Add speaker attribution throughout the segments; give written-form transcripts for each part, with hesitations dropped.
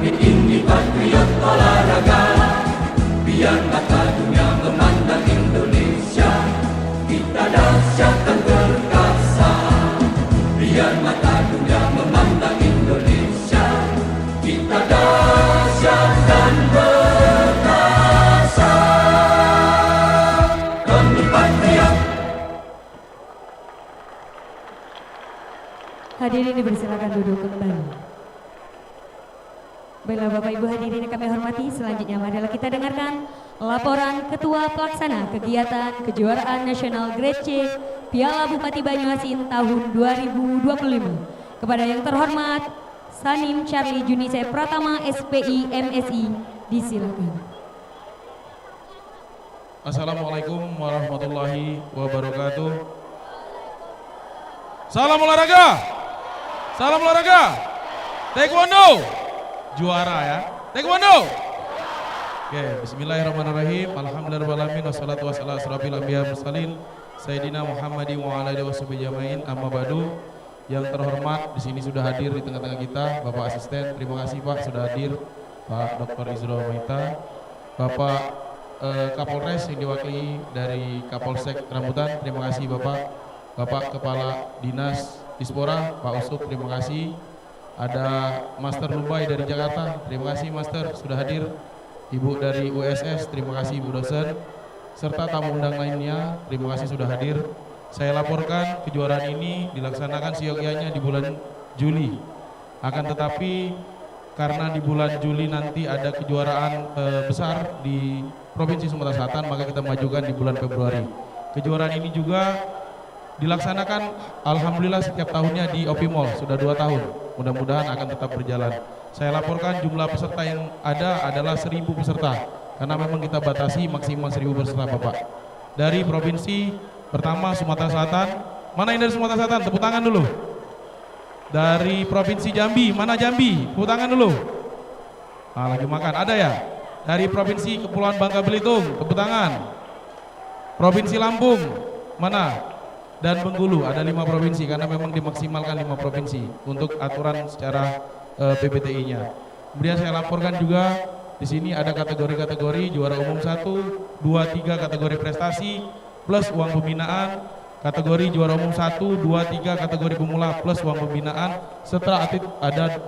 Speaker 1: bikin di patriot olahraga. Biar mata dunia memandang Indonesia, kita dahsyat dan perkasa. Biar mata dunia memandang Indonesia, kita dahsyat dan perkasa. Kami patriot.
Speaker 2: Hadirin dipersilakan duduk kembali. Baiklah Bapak Ibu hadirin yang kami hormati, selanjutnya marilah kita dengarkan laporan Ketua Pelaksana Kegiatan Kejuaraan Nasional Grade C Piala Bupati Banyuasin tahun 2025. Kepada yang terhormat Sanim Charlie Junise Pratama SPI MSI, disilakan.
Speaker 3: Assalamualaikum warahmatullahi wabarakatuh. Salam olahraga. Salam olahraga. Taekwondo. Juara ya. Taekwondo. Oke, bismillahirrahmanirrahim. Alhamdulillahirrahmanirrahim. Wassalatu wassalamu ala asrofil anbiya mursalin Sayyidina Muhammadin wa ala alihi washabihi jamain. Amma ba'du. Yang terhormat di sini sudah hadir di tengah-tengah kita Bapak Asisten. Terima kasih Pak sudah hadir. Pak Dr. Izro Maita. Bapak Kapolres yang diwakili dari Kapolsek Rambutan. Terima kasih Bapak. Bapak Kepala Dinas Dispora, Pak Usuk, terima kasih. Ada Master Lumbai dari Jakarta, terima kasih Master sudah hadir. Ibu dari USS, terima kasih Ibu dosen. Serta tamu undang lainnya, terima kasih sudah hadir. Saya laporkan kejuaraan ini dilaksanakan seyogyanya di bulan Juli. Akan tetapi karena di bulan Juli nanti ada kejuaraan besar di Provinsi Sumatera Selatan, maka kita majukan di bulan Februari. Kejuaraan ini juga dilaksanakan alhamdulillah setiap tahunnya di OP Mall, sudah 2 tahun. Mudah-mudahan akan tetap berjalan. Saya laporkan jumlah peserta yang ada adalah 1.000 peserta. Karena memang kita batasi maksimal 1.000 peserta Bapak. Dari provinsi pertama Sumatera Selatan. Mana yang dari Sumatera Selatan? Tepuk tangan dulu. Dari provinsi Jambi, mana Jambi? Tepuk tangan dulu. Ah, lagi makan, ada ya? Dari provinsi Kepulauan Bangka Belitung, tepuk tangan. Provinsi Lampung, mana? Dan Bengkulu, ada 5 provinsi karena memang dimaksimalkan 5 provinsi untuk aturan secara PBTI-nya. Kemudian saya laporkan juga di sini ada kategori-kategori juara umum 1, 2, 3 kategori prestasi plus uang pembinaan, kategori juara umum 1, 2, 3 kategori pemula plus uang pembinaan, setelah atlet ada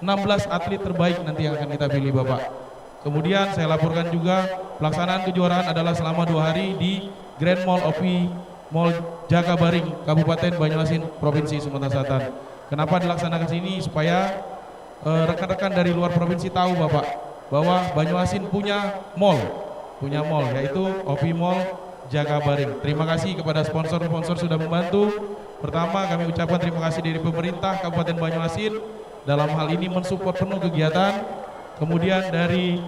Speaker 3: 16 atlet terbaik nanti yang akan kita pilih Bapak. Kemudian saya laporkan juga pelaksanaan kejuaraan adalah selama 2 hari di Grand Mall Opi Mall Jakabaring, Kabupaten Banyuasin, Provinsi Sumatera Selatan. Kenapa dilaksanakan sini? Supaya rekan-rekan dari luar provinsi tahu Bapak bahwa Banyuasin punya mall yaitu Opi Mall Jakabaring. Terima kasih kepada sponsor-sponsor sudah membantu. Pertama kami ucapkan terima kasih dari pemerintah Kabupaten Banyuasin dalam hal ini mensupport penuh kegiatan. Kemudian dari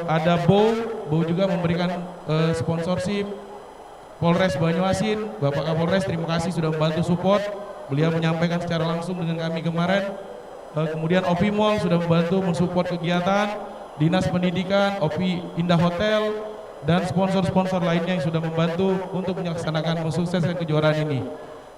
Speaker 3: ada BO juga memberikan sponsorship. Polres Banyuasin, Bapak Kapolres terima kasih sudah membantu support. Beliau menyampaikan secara langsung dengan kami kemarin. Kemudian Opi Mall sudah membantu mensupport kegiatan. Dinas Pendidikan, Opi Indah Hotel, dan sponsor-sponsor lainnya yang sudah membantu untuk melaksanakan mensukseskan kejuaraan ini.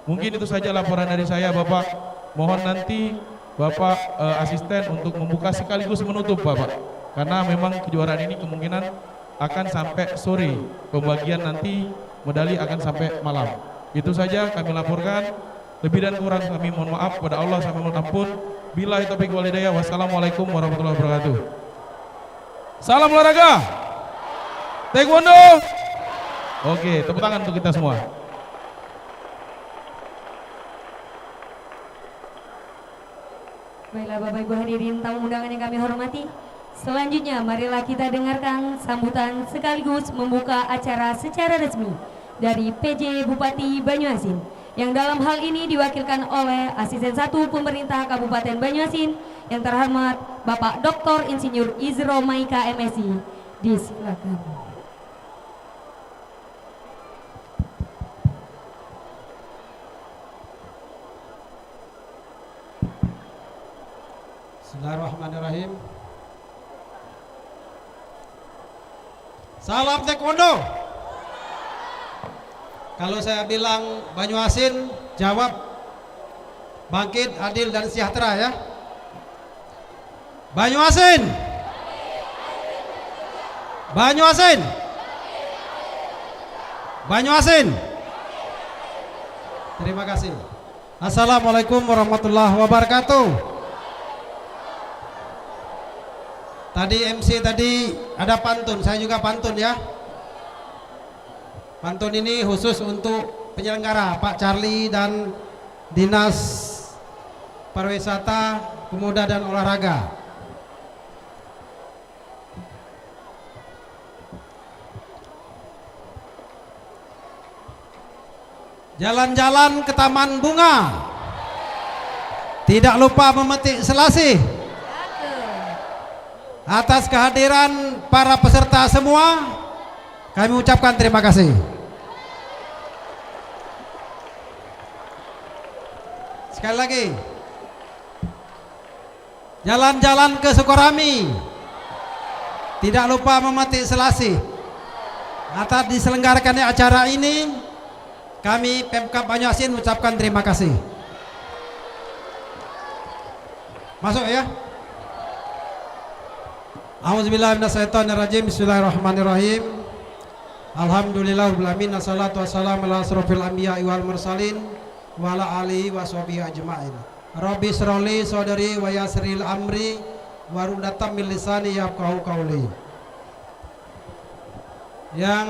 Speaker 3: Mungkin itu saja laporan dari saya Bapak. Mohon nanti Bapak asisten untuk membuka sekaligus menutup Bapak. Karena memang kejuaraan ini kemungkinan akan sampai sore. Pembagian nanti medali akan sampai malam. Itu saja kami laporkan. Lebih dan kurang kami mohon maaf kepada Allah sampai mohon ampun. Billahi taufiq wal hidayah. Wassalamualaikum warahmatullahi wabarakatuh. Salam olahraga. Taekwondo. Oke, tepuk tangan untuk kita semua.
Speaker 2: Baiklah Bapak Ibu hadirin tamu undangan yang kami hormati. Selanjutnya marilah kita dengarkan sambutan sekaligus membuka acara secara resmi dari PJ Bupati Banyuasin yang dalam hal ini diwakilkan oleh Asisten 1 Pemerintah Kabupaten Banyuasin yang terhormat Bapak Dr. Insinyur Izro Maika MSI. Disilakan.
Speaker 4: Bismillahirrahmanirrahim. Salam Taekwondo. Kalau saya bilang Banyuasin, jawab bangkit, adil dan sejahtera ya. Banyuasin. Banyuasin. Banyuasin. Terima kasih. Assalamualaikum warahmatullahi wabarakatuh. Tadi MC tadi ada pantun, saya juga pantun ya. Pantun ini khusus untuk penyelenggara Pak Charlie dan Dinas Pariwisata, Pemuda dan Olahraga. Jalan-jalan ke taman bunga, tidak lupa memetik selasih. Atas kehadiran para peserta semua, kami ucapkan terima kasih. Sekali lagi, jalan-jalan ke Sukorami, tidak lupa memetik selasih. Atas diselenggarakannya acara ini, kami Pemkab Banyuasin ucapkan terima kasih. Masuk ya. A'udzubillahi minasyaitonirrajim. Bismillahirrahmanirrahim. Alhamdulillahirabbil alamin. Wassalatu wassalamu ala asrofil anbiya'i wal mursalin wa ala alihi washabihi ajmain. Rabbi shrahli sadri wa yassiril amri waruddatam min lisani yafqahu qawli. Yang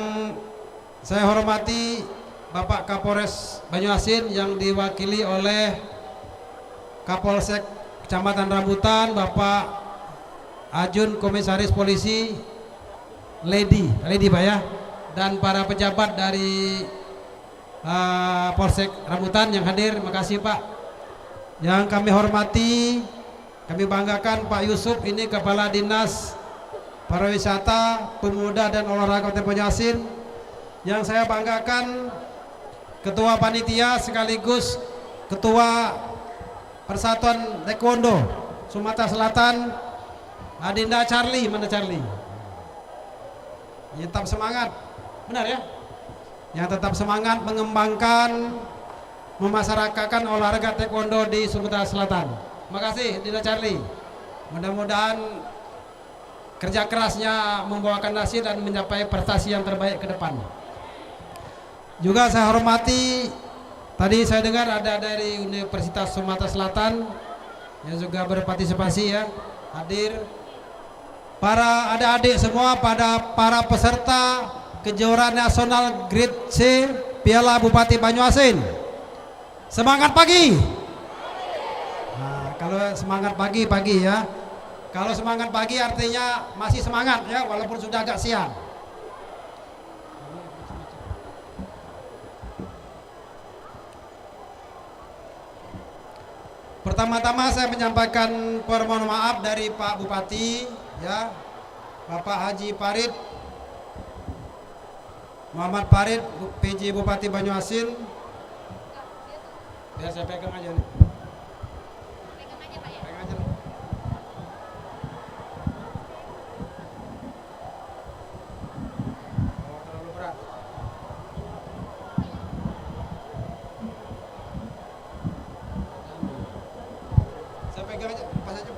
Speaker 4: saya hormati Bapak Kapolres Banyuasin yang diwakili oleh Kapolsek Kecamatan Rambutan, Bapak Ajun Komisaris Polisi Lady Pak ya, dan para pejabat dari Polsek Rambutan yang hadir, makasih Pak. Yang kami hormati, kami banggakan Pak Yusuf, ini Kepala Dinas Pariwisata, Pemuda dan Olahraga Kota Banyuasin. Yang saya banggakan Ketua Panitia sekaligus Ketua Persatuan Taekwondo Sumatera Selatan, Adinda Charlie. Mana Charlie? Yang tetap semangat, benar ya? Yang tetap semangat mengembangkan, memasyarakatkan olahraga taekwondo di Sumatera Selatan. Makasih Adinda Charlie. Mudah-mudahan kerja kerasnya membawakan hasil dan mencapai prestasi yang terbaik ke depan. Juga saya hormati, tadi saya dengar ada dari Universitas Sumatera Selatan yang juga berpartisipasi ya, hadir. Para adik-adik semua, para peserta kejuaraan nasional Grade C Piala Bupati Banyuasin. Semangat pagi. Nah, kalau semangat pagi ya. Kalau semangat pagi artinya masih semangat ya, walaupun sudah agak siang. Pertama-tama saya menyampaikan permohonan maaf dari Pak Bupati ya, Bapak Haji Farid Muhammad Farid, PJ Bupati Banyuasin. Biar saya pegang aja nih. Pegang aja Pak ya. Pegang aja. Oh, terlalu berat. Saya pegang aja, pas aja.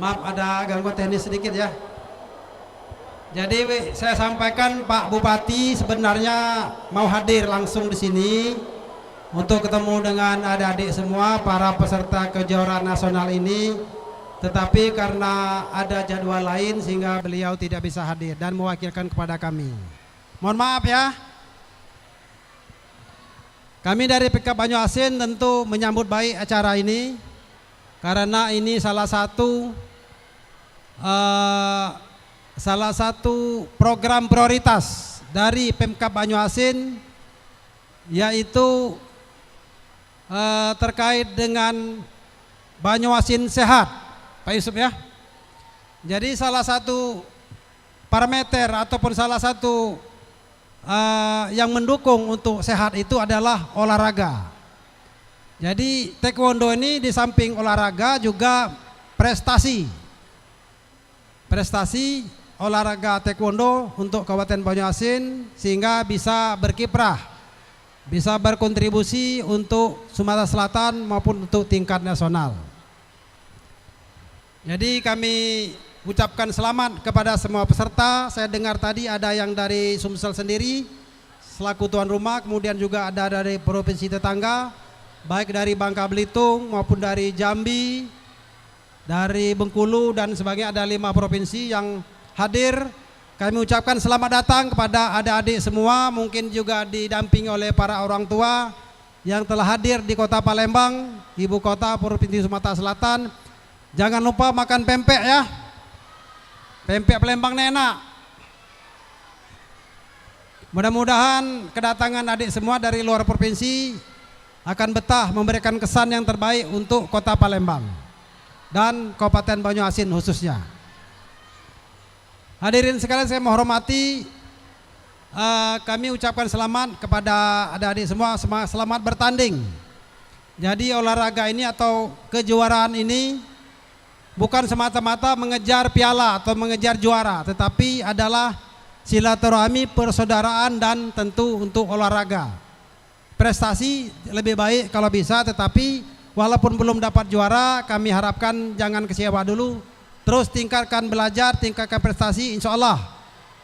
Speaker 4: Maaf ada gangguan teknis sedikit ya. Jadi saya sampaikan Pak Bupati sebenarnya mau hadir langsung di sini untuk ketemu dengan adik-adik semua para peserta kejuaraan nasional ini, tetapi karena ada jadwal lain sehingga beliau tidak bisa hadir dan mewakilkan kepada kami. Mohon maaf ya. Kami dari PK Banyuasin tentu menyambut baik acara ini karena ini salah satu program prioritas dari Pemkab Banyuasin, yaitu terkait dengan Banyuasin sehat, Pak Yusuf ya. Jadi salah satu parameter ataupun salah satu yang mendukung untuk sehat itu adalah olahraga. Jadi taekwondo ini di samping olahraga juga prestasi olahraga taekwondo untuk Kabupaten Banyuasin sehingga bisa berkiprah bisa berkontribusi untuk Sumatera Selatan maupun untuk tingkat nasional. Jadi kami ucapkan selamat kepada semua peserta. Saya dengar tadi ada yang dari Sumsel sendiri selaku tuan rumah, kemudian juga ada dari provinsi tetangga, baik dari Bangka Belitung maupun dari Jambi, dari Bengkulu dan sebagainya. Ada 5 provinsi yang hadir. Kami ucapkan selamat datang kepada adik-adik semua, mungkin juga didampingi oleh para orang tua yang telah hadir di Kota Palembang, ibu kota Provinsi Sumatera Selatan. Jangan lupa makan pempek ya. Pempek Palembang enak. Mudah-mudahan kedatangan adik semua dari luar provinsi akan betah memberikan kesan yang terbaik untuk Kota Palembang dan Kabupaten Banyuasin khususnya. Hadirin sekalian, saya menghormati, kami ucapkan selamat kepada adik-adik semua, selamat bertanding. Jadi olahraga ini atau kejuaraan ini bukan semata-mata mengejar piala atau mengejar juara, tetapi adalah silaturahmi, persaudaraan, dan tentu untuk olahraga. Prestasi lebih baik kalau bisa, tetapi walaupun belum dapat juara, kami harapkan jangan kecewa dulu. Terus tingkatkan belajar, tingkatkan prestasi, insya Allah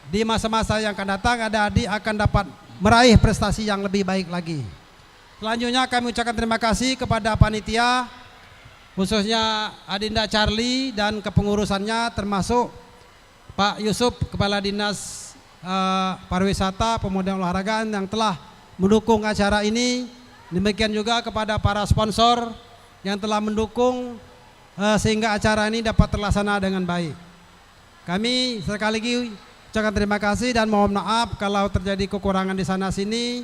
Speaker 4: di masa-masa yang akan datang adik-adik akan dapat meraih prestasi yang lebih baik lagi. Selanjutnya kami ucapkan terima kasih kepada panitia, khususnya Adinda Charlie dan kepengurusannya, termasuk Pak Yusuf, Kepala Dinas Pariwisata Pemuda Olahraga yang telah mendukung acara ini. Demikian juga kepada para sponsor yang telah mendukung sehingga acara ini dapat terlaksana dengan baik. Kami sekali lagi ucapkan terima kasih dan mohon maaf kalau terjadi kekurangan di sana sini.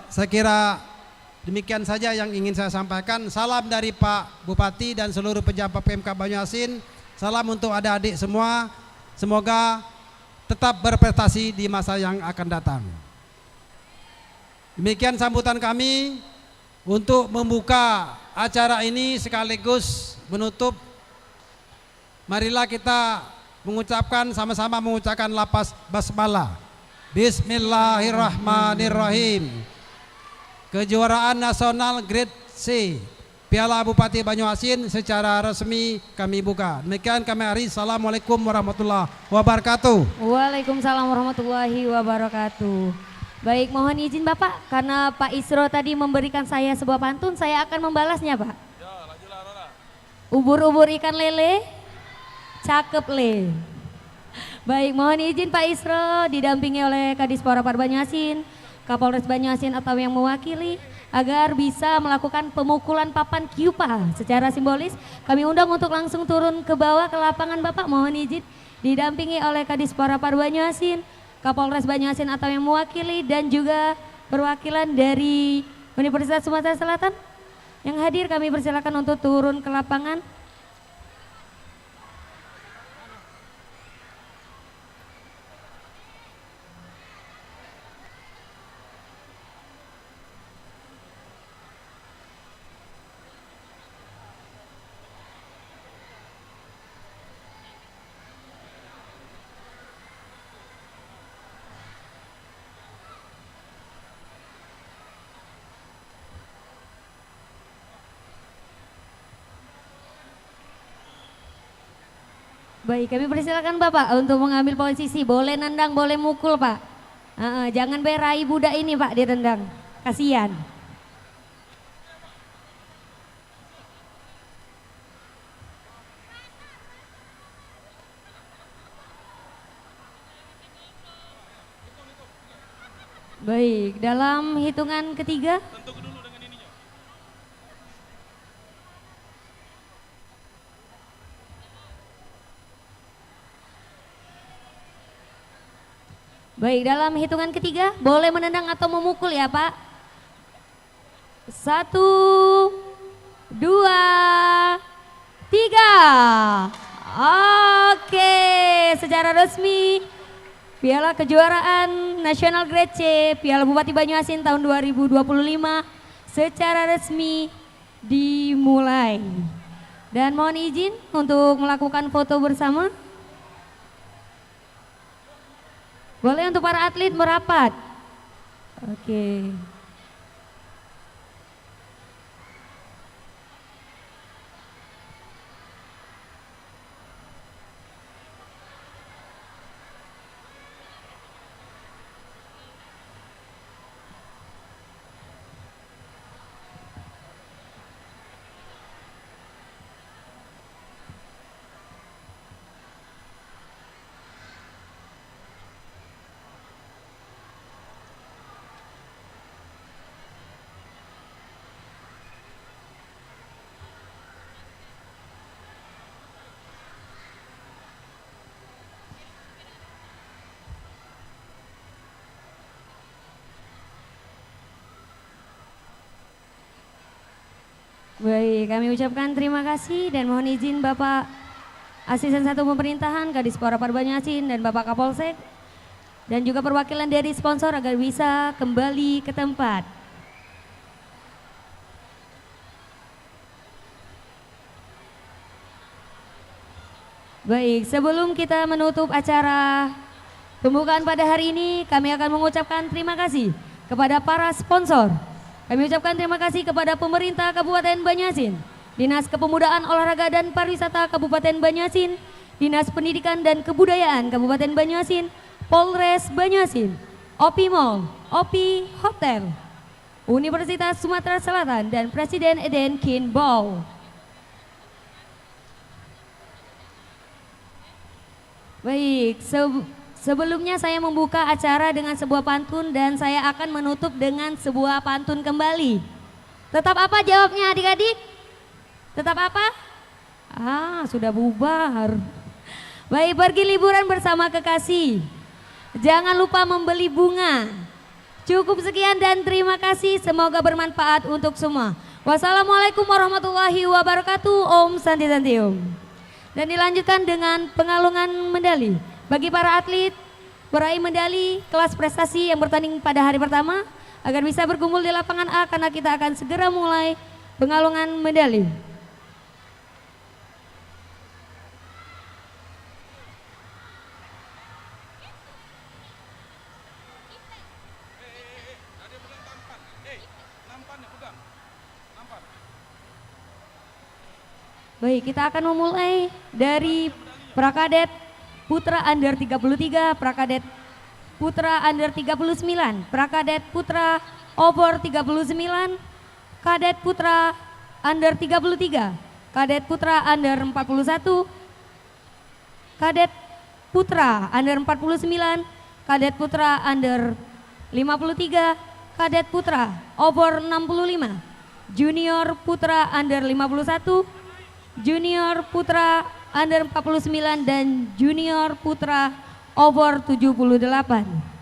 Speaker 4: Saya kira demikian saja yang ingin saya sampaikan. Salam dari Pak Bupati dan seluruh pejabat PMK Banyuasin. Salam untuk adik-adik semua. Semoga tetap berprestasi di masa yang akan datang. Demikian sambutan kami untuk membuka acara ini sekaligus menutup. Marilah kita mengucapkan sama-sama mengucapkan lafaz basmalah. Bismillahirrahmanirrahim. Kejuaraan nasional Grade C Piala Bupati Banyuasin secara resmi kami buka. Demikian kami hari. Assalamualaikum warahmatullahi wabarakatuh.
Speaker 2: Waalaikumsalam warahmatullahi wabarakatuh. Baik, mohon izin Bapak, karena Pak Isro tadi memberikan saya sebuah pantun, saya akan membalasnya Pak. Ubur-ubur ikan lele, cakep le. Baik, mohon izin Pak Isro didampingi oleh Kadispora Banyuasin, Kapolres Banyuasin atau yang mewakili, agar bisa melakukan pemukulan papan kyupa secara simbolis. Kami undang untuk langsung turun ke bawah ke lapangan Bapak, mohon izin didampingi oleh Kadispora Banyuasin, Kapolres Banyuasin atau yang mewakili, dan juga perwakilan dari Universitas Sumatera Selatan. Yang hadir kami persilakan untuk turun ke lapangan. Baik, kami persilakan Bapak untuk mengambil posisi. Boleh nendang, boleh mukul Pak. Jangan berai budak ini Pak direndang, kasihan. Baik, dalam hitungan ketiga. Baik, dalam hitungan ketiga boleh menendang atau memukul ya Pak. 1, 2, 3. Oke, secara resmi Piala Kejuaraan Nasional Grade C Piala Bupati Banyuasin tahun 2025 secara resmi dimulai. Dan mohon izin untuk melakukan foto bersama. Boleh untuk para atlet merapat. Oke. Baik, kami ucapkan terima kasih dan mohon izin Bapak Asisten 1 Pemerintahan Kadis Porapar Banyuasin dan Bapak Kapolsek dan juga perwakilan dari sponsor agar bisa kembali ke tempat. Baik, sebelum kita menutup acara pembukaan pada hari ini, kami akan mengucapkan terima kasih kepada para sponsor. Kami ucapkan terima kasih kepada pemerintah Kabupaten Banyuasin, Dinas Kepemudaan Olahraga dan Pariwisata Kabupaten Banyuasin, Dinas Pendidikan dan Kebudayaan Kabupaten Banyuasin, Polres Banyuasin, OPI Mall, OPI Hotel, Universitas Sumatera Selatan dan Presiden Eden Kinbau. Baik, sebelumnya saya membuka acara dengan sebuah pantun dan saya akan menutup dengan sebuah pantun kembali. Tetap apa jawabnya adik-adik? Tetap apa? Sudah bubar. Baik, pergi liburan bersama kekasih. Jangan lupa membeli bunga. Cukup sekian dan terima kasih. Semoga bermanfaat untuk semua. Wassalamualaikum warahmatullahi wabarakatuh. Om Santi Santi Om. Dan dilanjutkan dengan pengalungan medali bagi para atlet peraih medali kelas prestasi yang bertanding pada hari pertama agar bisa berkumpul di lapangan A karena kita akan segera mulai pengalungan medali. Baik, kita akan memulai dari Prakadet Putra Under 33, Prakadet Putra Under 39, Prakadet Putra Over 39, Kadet Putra Under 33, Kadet Putra Under 41, Kadet Putra Under 49, Kadet Putra Under 53, Kadet Putra Over 65, Junior Putra Under 51, Junior Putra Under 49 dan Junior Putra Over 78.